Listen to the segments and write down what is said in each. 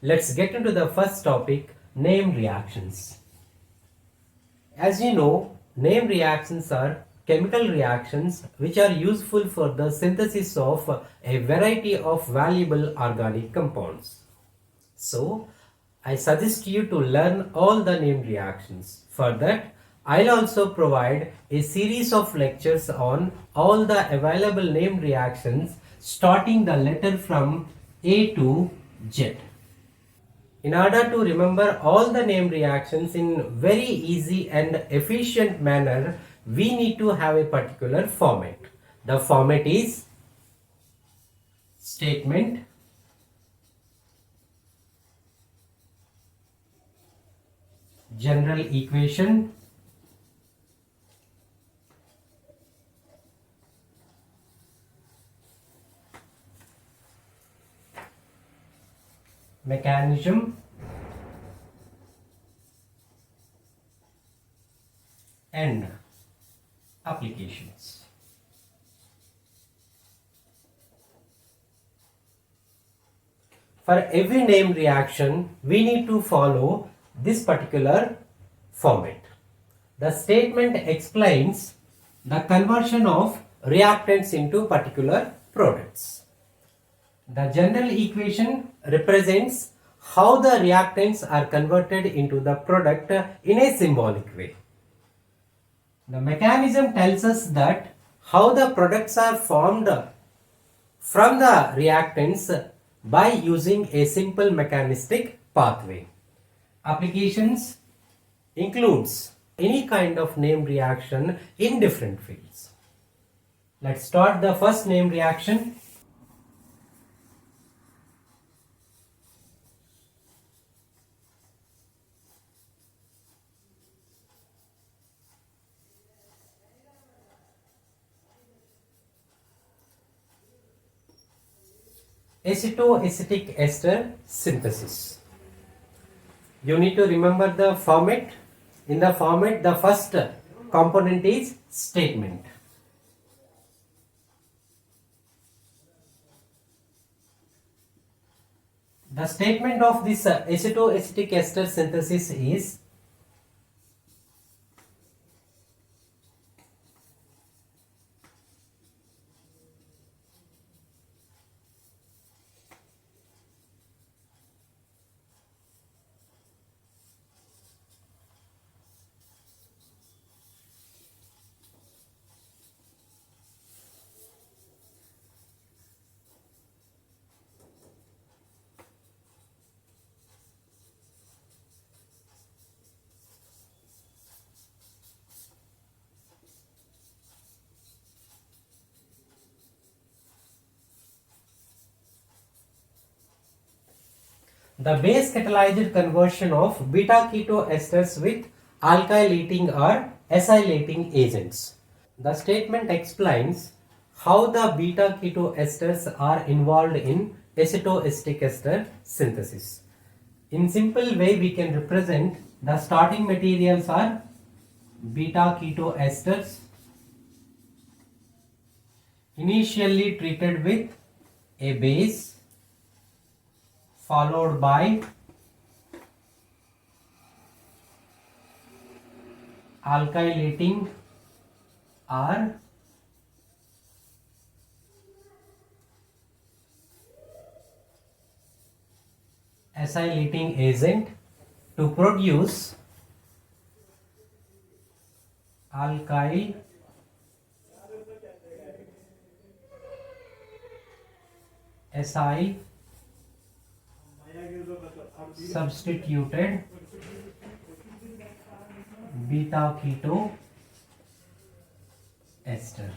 Let's get into the first topic, name reactions. As you know, name reactions are chemical reactions which are useful for the synthesis of a variety of valuable organic compounds. So, I suggest you to learn all the name reactions. For that, I'll also provide a series of lectures on all the available name reactions starting the letter from A to Z. In order to remember all the name reactions in very easy and efficient manner, we need to have a particular format. The format is statement, general equation, mechanism, and applications. For every name reaction, we need to follow this particular format. The statement explains the conversion of reactants into particular products. The general equation represents how the reactants are converted into the product in a symbolic way. The mechanism tells us that how the products are formed from the reactants by using a simple mechanistic pathway. Applications includes any kind of name reaction in different fields. Let's start the first name reaction. Acetoacetic ester synthesis. You need to remember the format. In the format, the first component is statement. The statement of this acetoacetic ester synthesis is the base catalyzed conversion of beta keto esters with alkylating or acylating agents. The statement explains how the beta keto esters are involved in acetoacetic ester synthesis. In simple way, we can represent the starting materials are beta keto esters initially treated with a base followed by alkylating or acylating agent to produce alkyl acyl substituted beta keto ester.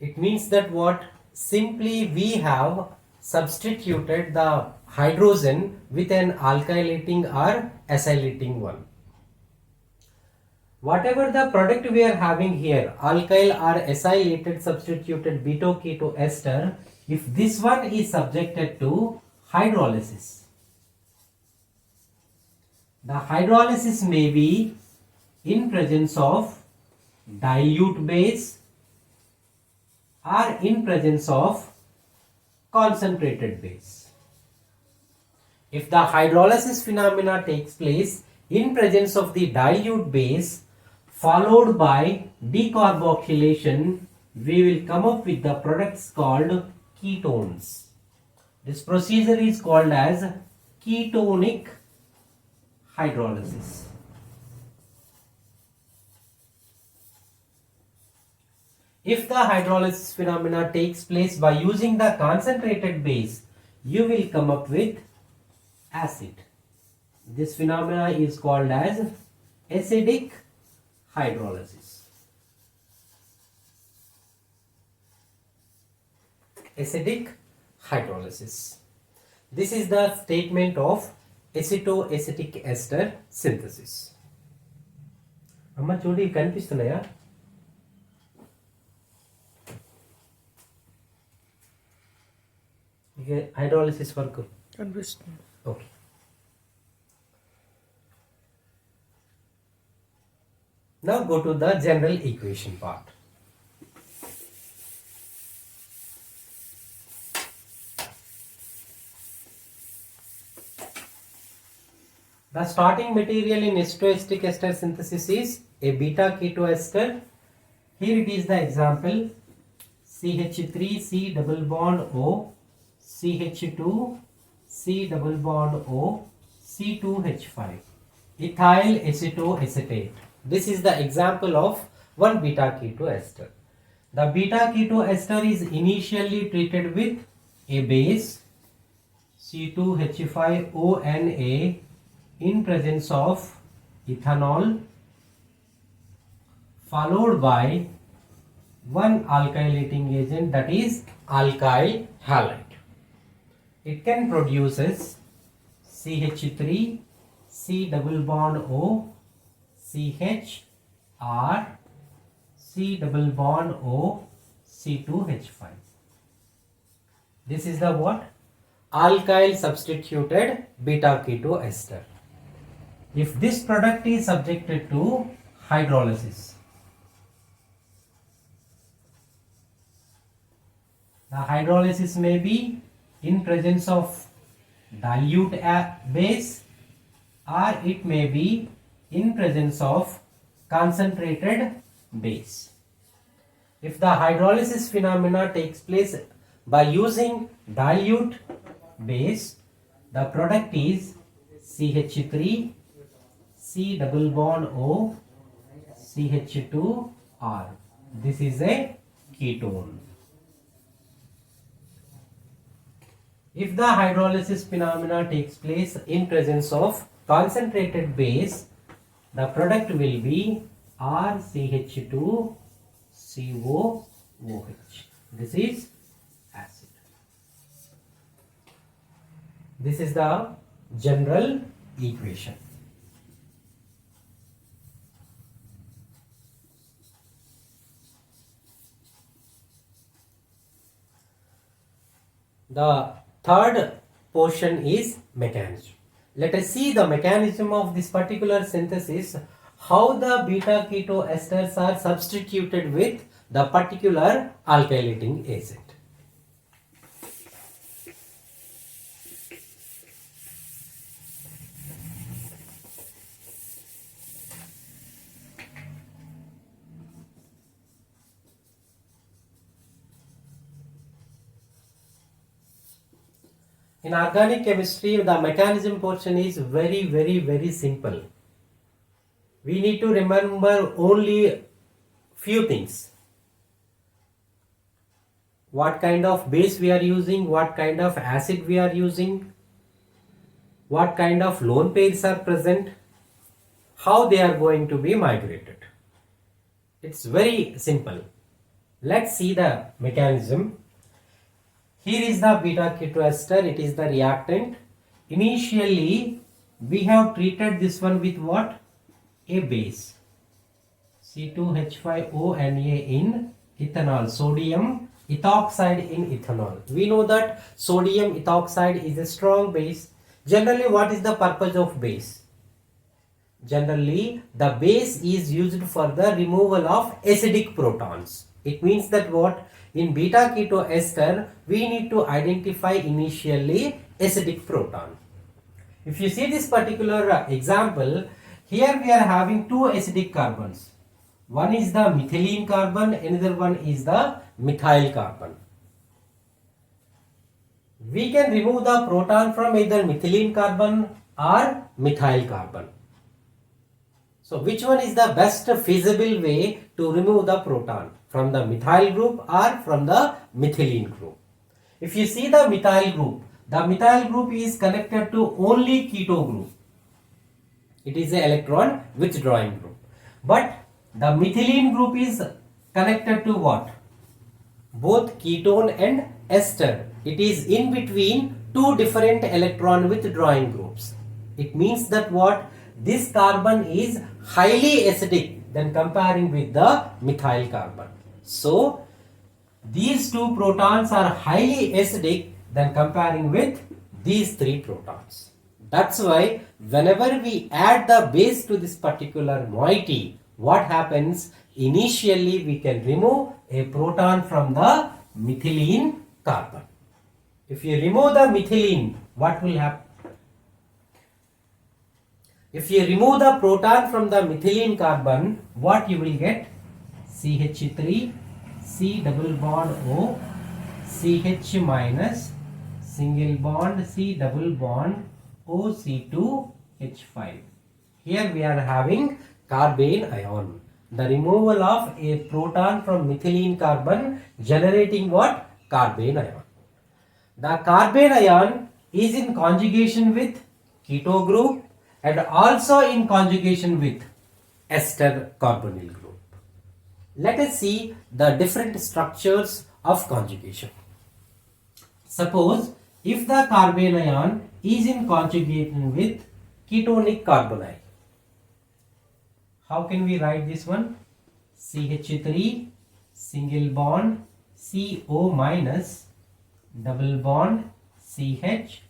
It means that what? Simply we have substituted the hydrogen with an alkylating or acylating one. Whatever the product we are having here, alkyl or acylated substituted beta keto ester, if this one is subjected to hydrolysis, the hydrolysis may be in presence of dilute base or in presence of concentrated base. If the hydrolysis phenomena takes place in presence of the dilute base followed by decarboxylation, we will come up with the products called ketones. This procedure is called as ketonic hydrolysis. If the hydrolysis phenomena takes place by using the concentrated base, you will come up with acid. This phenomena is called as acidic hydrolysis. Acidic hydrolysis. This is the statement of acetoacetic ester synthesis. అమ్మ చూడి కనిపిస్తున్నాయా? Hydrolysis work కనిపిస్తుంది. Okay. Now go to the general equation part. The starting material in acetoacetic ester synthesis is a beta keto ester. Here it is the example: CH3 C double bond O, CH2 C double bond O, C2H5, ethyl acetoacetate. This is the example of one beta keto ester. The beta keto ester is initially treated with a base C2H5ONA in presence of ethanol followed by one alkylating agent, that is alkyl halide. It can produces CH3 C double bond O, CH R C double bond O, C2H5. This is the what? Alkyl substituted beta keto ester. If this product is subjected to hydrolysis, the hydrolysis may be in presence of dilute base or it may be in presence of concentrated base. If the hydrolysis phenomena takes place by using dilute base, the product is CH3 C double bond O, CH2R. This is a ketone. If the hydrolysis phenomena takes place in presence of concentrated base, the product will be RCH2COOH. This is acid. This is the general equation. The third portion is mechanism. Let us see the mechanism of this particular synthesis, how the beta keto esters are substituted with the particular alkylating agent. In organic chemistry, the mechanism portion is very simple. We need to remember only few things. What kind of base we are using, what kind of acid we are using, what kind of lone pairs are present, how they are going to be migrated. It's very simple. Let's see the mechanism. Here is the beta keto ester, it is the reactant. Initially, we have treated this one with what? A base. C2H5ONA in ethanol, sodium ethoxide in ethanol. We know that sodium ethoxide is a strong base. Generally, what is the purpose of base? Generally, the base is used for the removal of acidic protons. It means that what? In beta keto ester, we need to identify initially acidic proton. If you see this particular example, here we are having two acidic carbons. One is the methylene carbon, another one is the methyl carbon. We can remove the proton from either methylene carbon or methyl carbon. So which one is the best feasible way to remove the proton? From the methyl group or from the methylene group? If you see the methyl group is connected to only keto group. It is an electron withdrawing group. But the methylene group is connected to what? Both ketone and ester. It is in between two different electron withdrawing groups. It means that what? This carbon is highly acidic than comparing with the methyl carbon. So these two protons are highly acidic than comparing with these three protons. That's why whenever we add the base to this particular moiety, what happens? Initially we can remove a proton from the methylene carbon. If you remove the methylene, what will happen? If you remove the proton from the methylene carbon, what you will get? CH3, C double bond O, CH minus, single bond, C double bond, OC2, H5. Here we are having carbene ion. The removal of a proton from methylene carbon generating what? Carbene ion. The carbene ion is in conjugation with keto group and also in conjugation with ester carbonyl group. Let us see the different structures of conjugation. Suppose if the carbene ion is in conjugation with ketonic carbonyl, how can we write this one? CH3 single bond CO minus double bond CH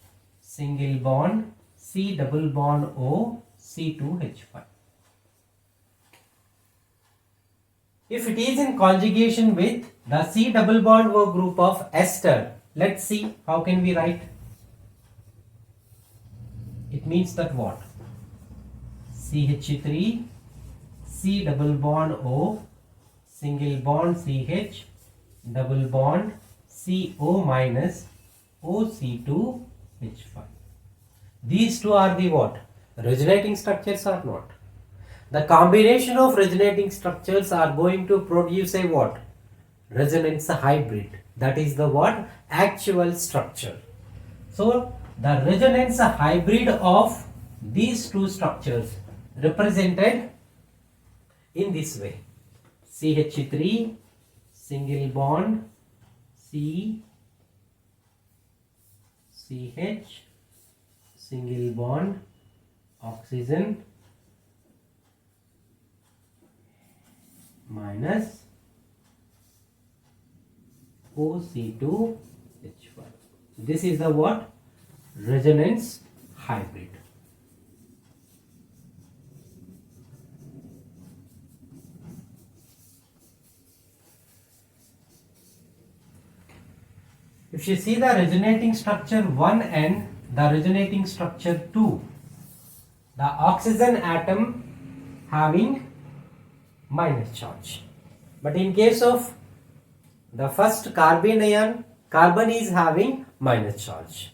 single bond C double bond O C2H5. If it is in conjugation with the C double bond O group of ester, let's see how can we write. It means that what? CH3 C double bond O single bond CH double bond CO minus OC2H5. These two are the what? Resonating structures or not? The combination of resonating structures are going to produce a what? Resonance hybrid. That is the what? Actual structure. So the resonance hybrid of these two structures represented in this way. CH3 single bond C CH single bond oxygen minus OC2H5. This is the what? Resonance hybrid. If you see the resonating structure 1 and the resonating structure 2, the oxygen atom having minus charge. But in case of the first carbene ion, carbon is having minus charge.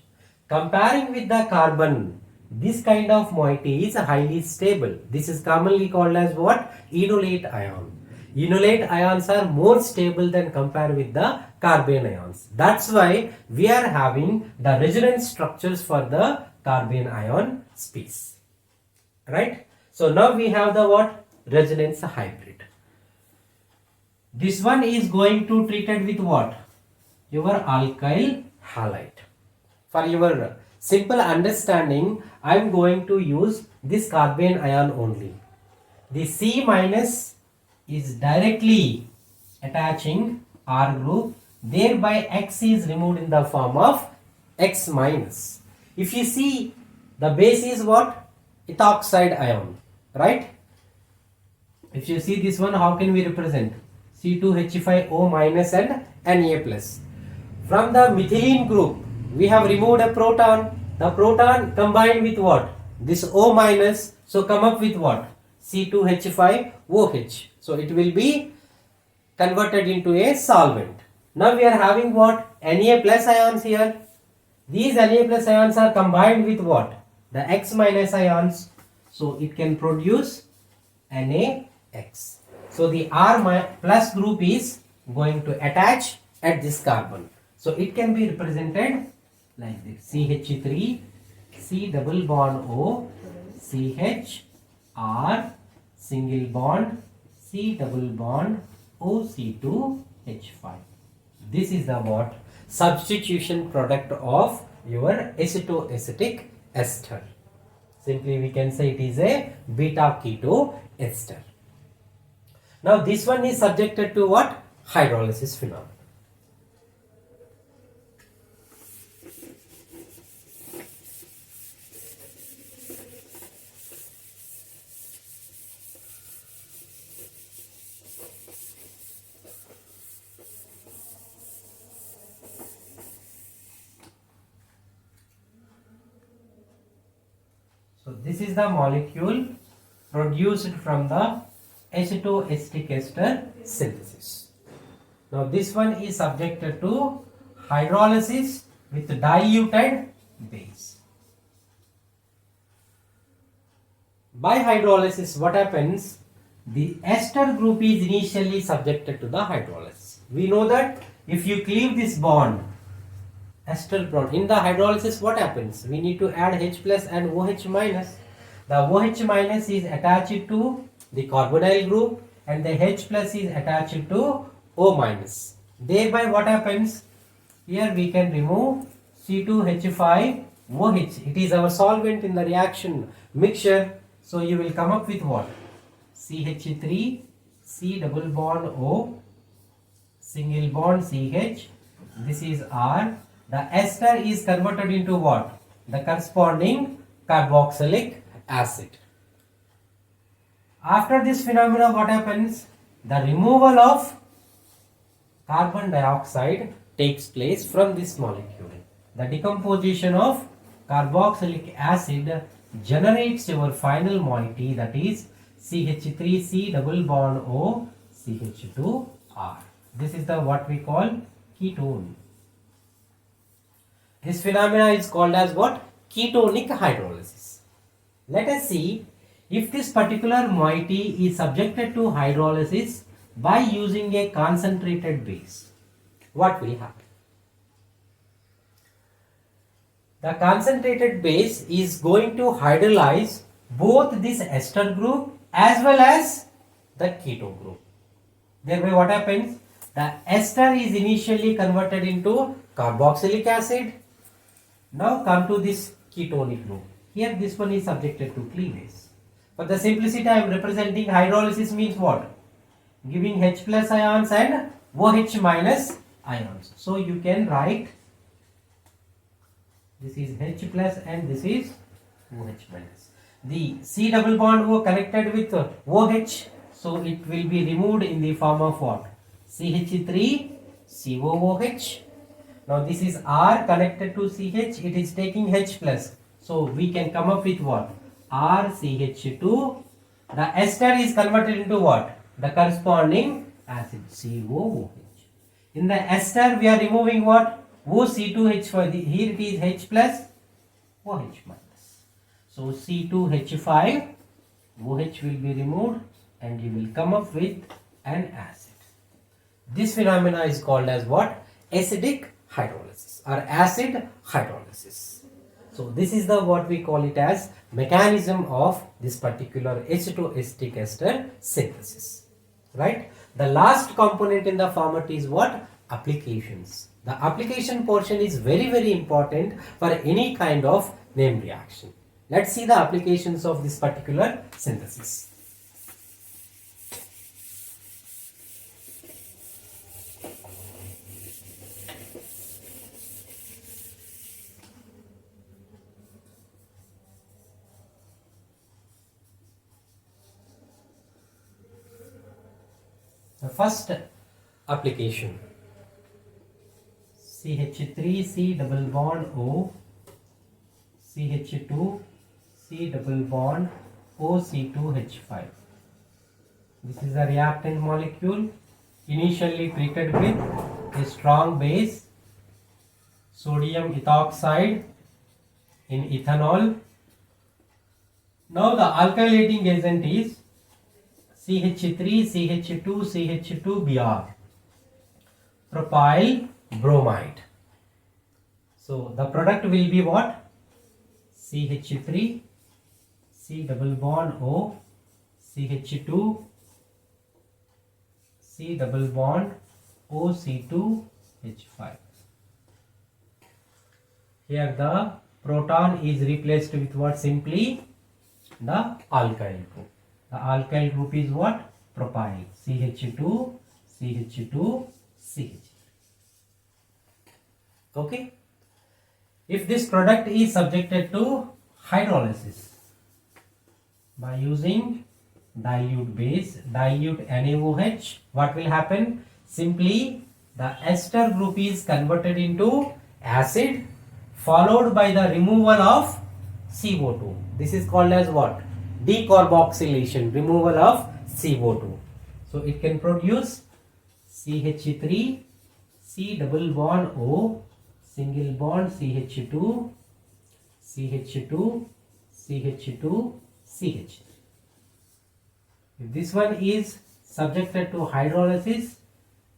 Comparing with the carbon, this kind of moiety is highly stable. This is commonly called as what? Enolate ion. Enolate ions are more stable than compared with the carbene ions. That's why we are having the resonance structures for the carbene ion space. Right? So now we have the what? Resonance hybrid. This one is going to treated with what? Your alkyl halide. For your simple understanding, I am going to use this carbene ion only. The C minus is directly attaching R group, thereby X is removed in the form of X minus. If you see, the base is what? Ethoxide ion, right? If you see this one, how can we represent? C2H5O minus and Na plus. From the methylene group, we have removed a proton. The proton combined with what? This O minus. So come up with what? C2H5OH. So it will be converted into a solvent. Now we are having what? Na plus ions here. These Na plus ions are combined with what? The X minus ions. So it can produce NaX. So the R plus group is going to attach at this carbon. So it can be represented like this. CH3, C double bond O, CH, R, single bond, C double bond, OC2, H5. This is the what? Substitution product of your acetoacetic ester. Simply we can say it is a beta keto ester. Now this one is subjected to what? Hydrolysis phenomenon. So this is the molecule produced from the acetoacetic ester synthesis. Now this one is subjected to hydrolysis with diluted base. By hydrolysis, what happens? The ester group is initially subjected to the hydrolysis. We know that if you cleave this bond, ester bond, in the hydrolysis what happens? We need to add H plus and OH minus. The OH minus is attached to the carbonyl group and the H plus is attached to O minus. Thereby what happens? Here we can remove C2H5OH. It is our solvent in the reaction mixture. So you will come up with what? CH3, C double bond O, single bond CH. This is R. The ester is converted into what? The corresponding carboxylic acid. After this phenomena, what happens? The removal of carbon dioxide takes place from this molecule. The decomposition of carboxylic acid generates your final moiety, that is CH3C double bond O CH2R. This is the what we call ketone. This phenomena is called as what? Ketonic hydrolysis. Let us see if this particular moiety is subjected to hydrolysis by using a concentrated base. What will happen? The concentrated base is going to hydrolyze both this ester group as well as the keto group. Thereby what happens? The ester is initially converted into carboxylic acid. Now come to this ketonic group. Here this one is subjected to cleavage. For the simplicity I am representing hydrolysis means what? Giving H plus ions and OH minus ions. So you can write this is H plus and this is OH minus. The C double bond O connected with OH, so it will be removed in the form of what? CH3 COOH. Now this is R connected to CH, it is taking H plus. So we can come up with what? RCH2. The ester is converted into what? The corresponding acid COOH. In the ester we are removing what? OC2H5. Here it is H plus OH minus. So C2H5 OH will be removed and you will come up with an acid. This phenomena is called as what? Acidic hydrolysis or acid hydrolysis. So this is the what we call it as mechanism of this particular acetoacetic ester synthesis. Right? The last component in the format is what? Applications. The application portion is very important for any kind of name reaction. Let's see the applications of this particular synthesis. The first application, CH3 C double bond O, CH2 C double bond OC2H5. This is a reactant molecule initially treated with a strong base, sodium ethoxide in ethanol. Now the alkylating agent is CH3 CH2 CH2Br, propyl bromide. So the product will be what? CH3 C double bond O, CH2 C double bond OC2H5. Here the proton is replaced with what? Simply the alkyl group. The alkyl group is what? Propyl. CH2 CH2 CH. Okay. If this product is subjected to hydrolysis by using dilute base, dilute NaOH, what will happen? Simply the ester group is converted into acid, followed by the removal of CO2. This is called as what? Decarboxylation, removal of CO2. So it can produce CH3 C double bond O, single bond CH2 CH2 CH2 CH. If this one is subjected to hydrolysis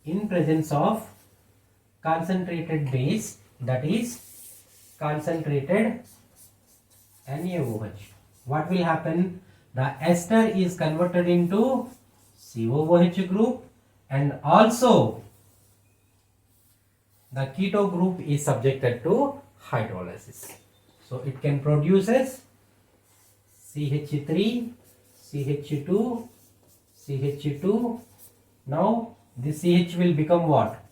in presence of concentrated base, that is concentrated NaOH, what will happen? The ester is converted into COOH group, and also the keto group is subjected to hydrolysis. So it can produces CH3 CH2 CH2. Now this CH will become what?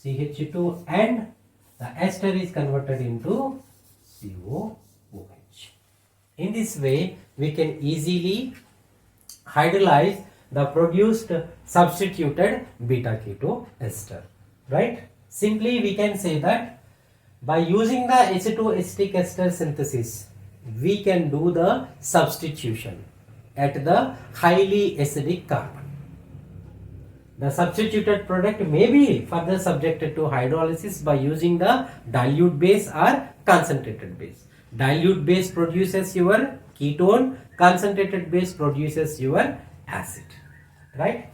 CH2, and the ester is converted into COOH. In this way we can easily hydrolyze the produced substituted beta keto ester, right? Simply we can say that by using the acetoacetic ester synthesis, we can do the substitution at the highly acidic carbon. The substituted product may be further subjected to hydrolysis by using the dilute base or concentrated base. Dilute base produces your ketone, concentrated base produces your acid, right?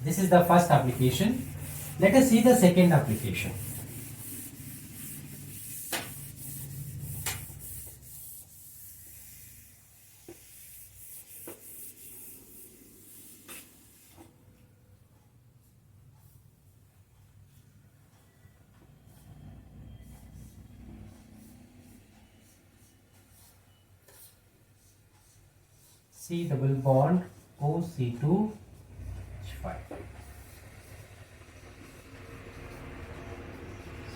This is the first application. Let us see the second application. C double bond OC2H5.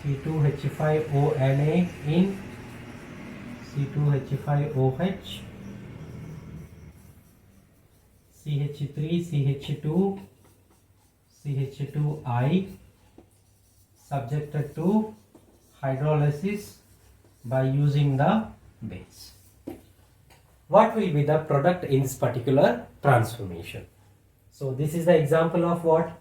C2H5ONA in C2H5OH, CH3CH2 CH2I, subjected to hydrolysis by using the base. What will be the product in this particular transformation? So this is the example of what?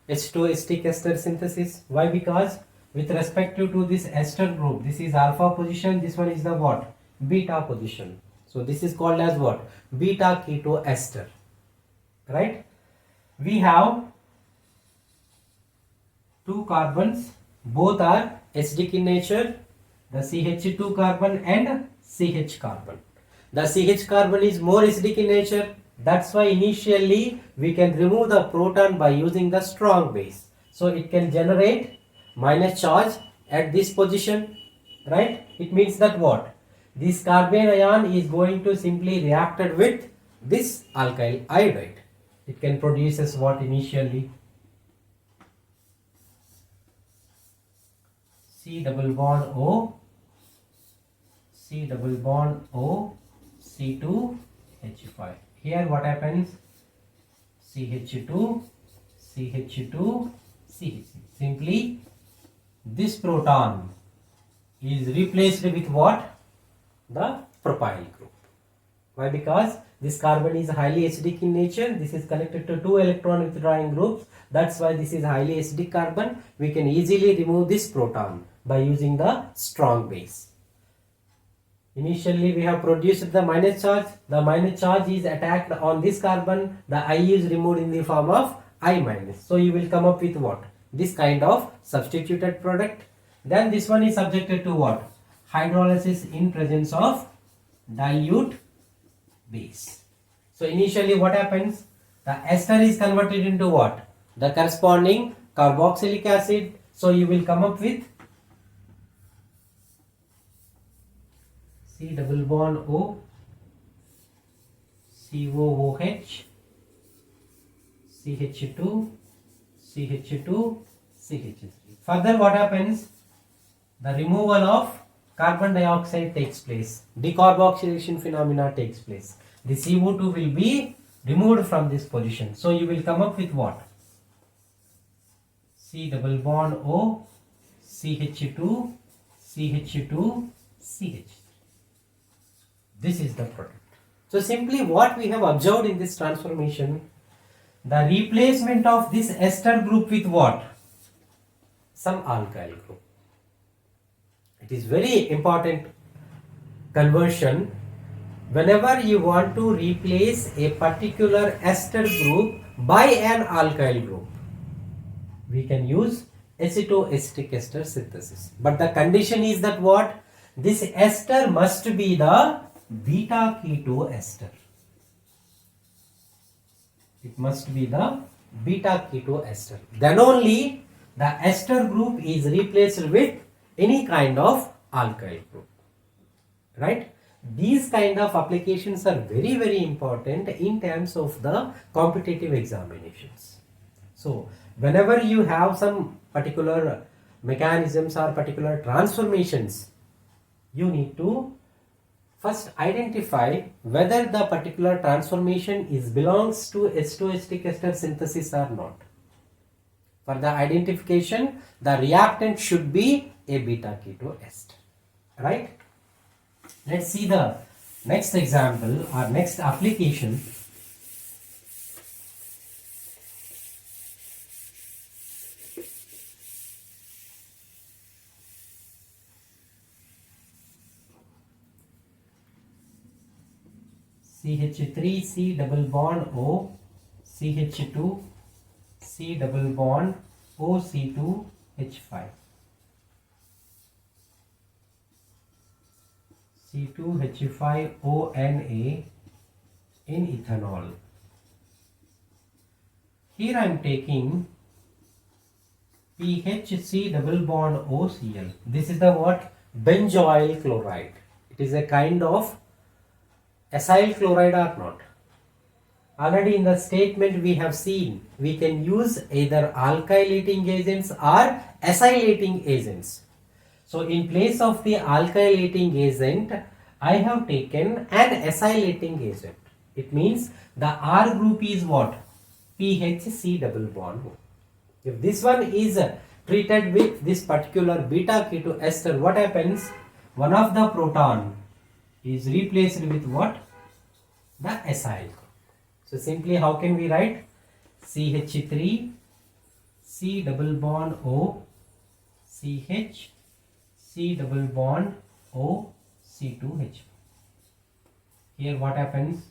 Acetoacetic ester synthesis. Why? Because with respect to this ester group, this is alpha position, this one is the what? Beta position. So this is called as what? Beta keto ester, right? We have two carbons, both are acidic in nature, the CH2 carbon and CH carbon. The CH carbon is more acidic in nature. That's why initially we can remove the proton by using the strong base. So it can generate minus charge at this position, right? It means that what? This carbon ion is going to simply reacted with this alkyl iodide. It can produce as what initially? C double bond O, C double bond O, C2H5. Here what happens? CH2 CH2 CH. Simply this proton is replaced with what? The propyl group. Why? Because this carbon is highly acidic in nature. This is connected to 2 electron withdrawing groups. That's why this is highly acidic carbon. We can easily remove this proton by using the strong base. Initially we have produced the minus charge. The minus charge is attacked on this carbon. The I is removed in the form of I minus. So you will come up with what? This kind of substituted product. Then this one is subjected to what? Hydrolysis in presence of dilute base. So initially what happens? The ester is converted into what? The corresponding carboxylic acid. So you will come up with C double bond O, COOH, CH2, CH2, CH3. Further what happens? The removal of carbon dioxide takes place. Decarboxylation phenomena takes place. The CO2 will be removed from this position. So you will come up with what? C double bond O, CH2, CH2, CH3. This is the product. So simply what we have observed in this transformation, the replacement of this ester group with what? Some alkyl group. It is very important conversion. Whenever you want to replace a particular ester group by an alkyl group, we can use acetoacetic ester synthesis. But the condition is that what? This ester must be the beta keto ester. It must be the beta keto ester. Then only the ester group is replaced with any kind of alkyl group. Right? These kind of applications are very, very important in terms of the competitive examinations. So whenever you have some particular mechanisms or particular transformations, you need to first identify whether the particular transformation belongs to acetoacetic ester synthesis or not. For the identification, the reactant should be a beta keto ester. Right? Let's see the next example or next application. CH3 C double bond O, CH2 C double bond O C2 H5, C2H5 ONA in ethanol. Here I am taking PHC double bond OCl. This is the what? Benzoyl chloride. It is a kind of acyl chloride or not. Already in the statement we have seen we can use either alkylating agents or acylating agents. So in place of the alkylating agent, I have taken an acylating agent. It means the R group is what? PHC double bond O. If this one is treated with this particular beta keto ester, what happens? One of the proton is replaced with what? The acyl group. So simply how can we write? CH3 C double bond O CH C double bond O C2H. Here what happens?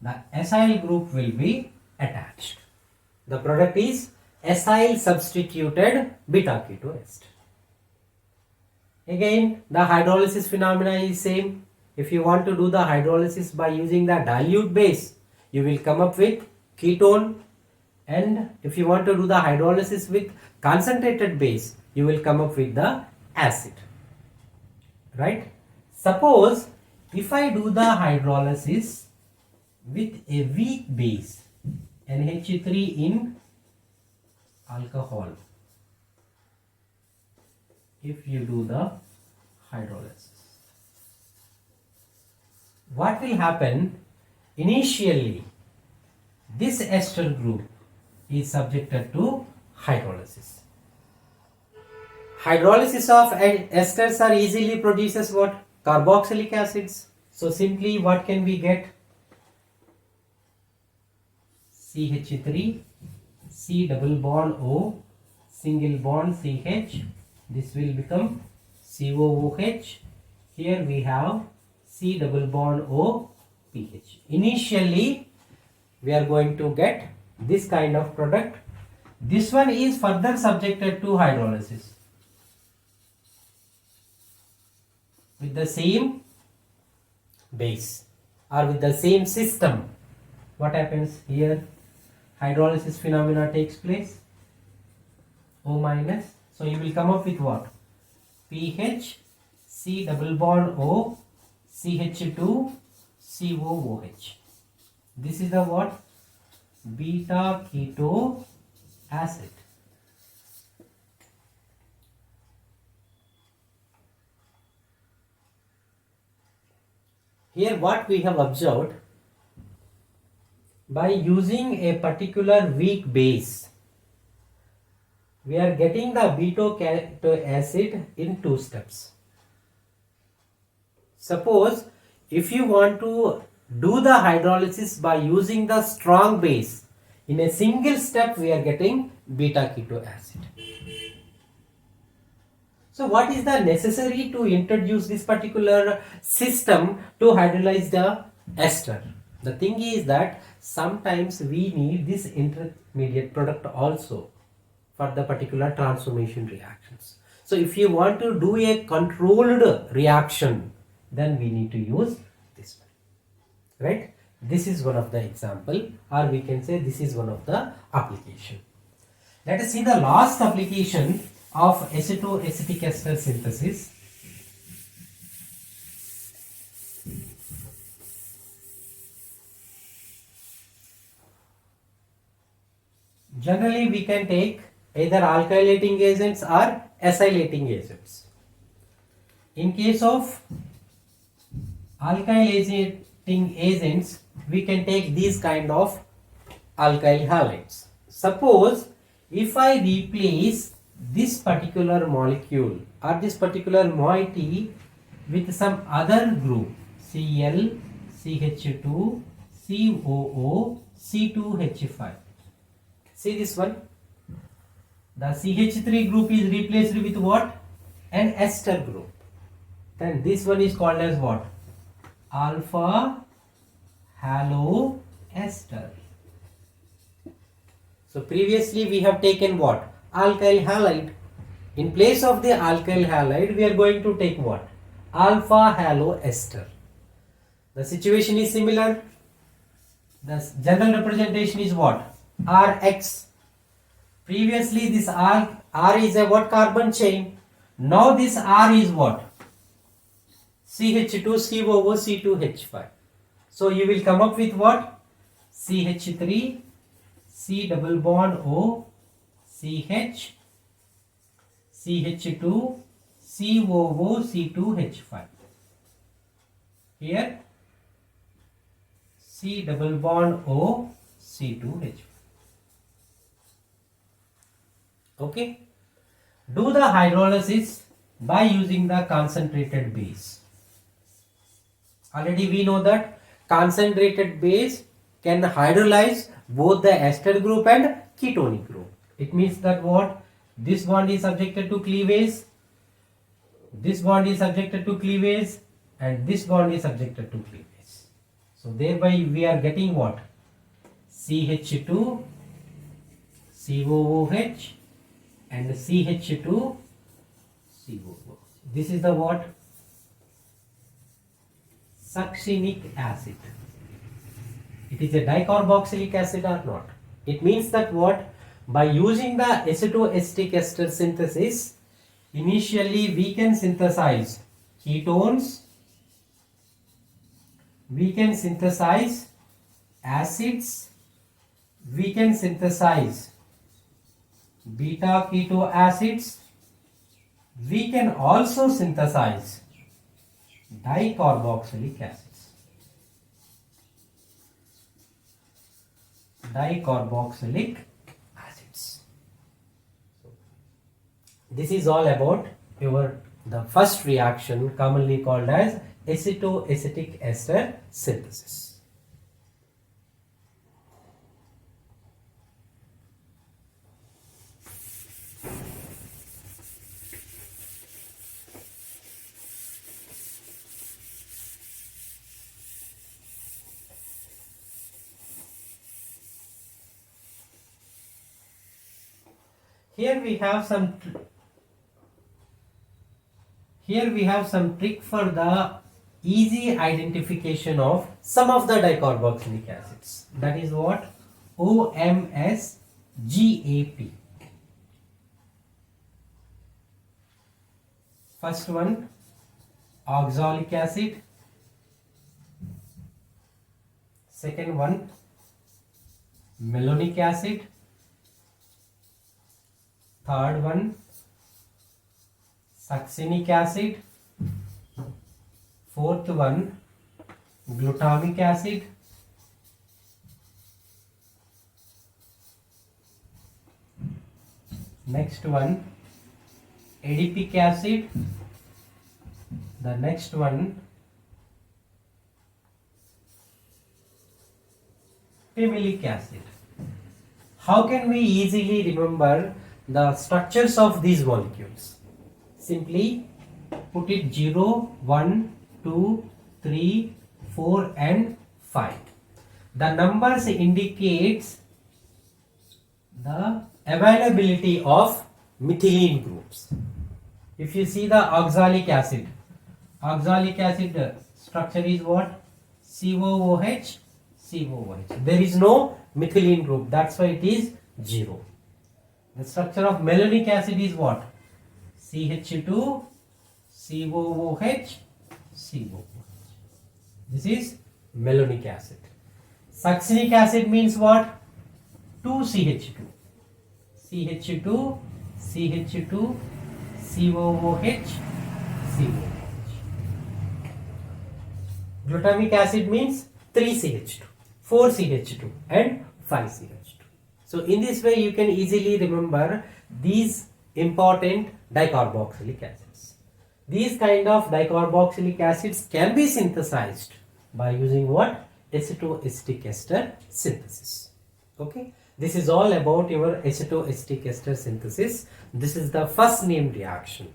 The acyl group will be attached. The product is acyl substituted beta keto ester. Again, the hydrolysis phenomena is same. If you want to do the hydrolysis by using the dilute base, you will come up with ketone, and if you want to do the hydrolysis with concentrated base, you will come up with the acid. Right? Suppose if I do the hydrolysis with a weak base, NH3 in alcohol, if you do the hydrolysis, what will happen? Initially this ester group is subjected to hydrolysis. Hydrolysis of esters are easily produces what? Carboxylic acids. So simply what can we get? CH3, C double bond O, single bond CH. This will become COOH. Here we have C double bond O, PH. Initially, we are going to get this kind of product. This one is further subjected to hydrolysis with the same base or with the same system. What happens here? Hydrolysis phenomena takes place. O minus. So you will come up with what? PH, C double bond O, CH2, COOH. This is the what? Beta keto acid. Here what we have observed, by using a particular weak base, we are getting the beta keto acid in two steps. Suppose if you want to do the hydrolysis by using the strong base, in a single step we are getting beta keto acid. So what is the necessary to introduce this particular system to hydrolyze the ester? The thing is that sometimes we need this intermediate product also for the particular transformation reactions. So if you want to do a controlled reaction, then we need to use this one, right? This is one of the example, or we can say this is one of the application. Let us see the last application of acetoacetic ester synthesis. Generally we can take either alkylating agents or acylating agents. In case of alkylating agents, we can take these kind of alkyl halides. Suppose if I replace this particular molecule or this particular moiety with some other group, Cl, CH2, COO, C2H5. See this one. The CH3 group is replaced with what? An ester group. Then this one is called as what? Alpha halo ester. So previously we have taken what? Alkyl halide. In place of the alkyl halide, we are going to take what? Alpha halo ester. The situation is similar. The general representation is what? Rx. Previously this R is a what? Carbon chain. Now this R is what? CH2, COO, C2H5. So you will come up with what? CH3, C double bond O, CH, CH2, COO, C2H5. Here C double bond O, C2H5. Okay. Do the hydrolysis by using the concentrated base. Already we know that concentrated base can hydrolyze both the ester group and ketonic group. It means that what? This bond is subjected to cleavage, this bond is subjected to cleavage, and this bond is subjected to cleavage. So thereby we are getting what? CH2, COOH and CH2, COO. This is the what? Succinic acid. It is a dicarboxylic acid or not? It means that what? By using the acetoacetic ester synthesis, initially we can synthesize ketones, we can synthesize acids, we can synthesize beta keto acids, we can also synthesize dicarboxylic acids. Dicarboxylic This is all about the first reaction commonly called as acetoacetic ester synthesis. Here we have some trick for the easy identification of some of the dicarboxylic acids. That is what? OMSGAP. First one, oxalic acid. Second one, malonic acid. Third one, succinic acid. Fourth one, glutamic acid. Next one, adipic acid. The next one, pimulic acid. How can we easily remember the structures of these molecules? Simply put it 0, 1, 2, 3, 4 and 5. The numbers indicates the availability of methylene groups. If you see the oxalic acid structure is what? COOH, COOH. There is no methylene group, that's why it is 0. The structure of malonic acid is what? CH2, COOH, COOH. This is malonic acid. Succinic acid means what? 2CH2. CH2, CH2, COOH, COOH. Glutamic acid means 3CH2, 4CH2 and 5CH2. So in this way you can easily remember these important dicarboxylic acids. These kind of dicarboxylic acids can be synthesized by using what? Acetoacetic ester synthesis. Okay. This is all about your acetoacetic ester synthesis. This is the first named reaction.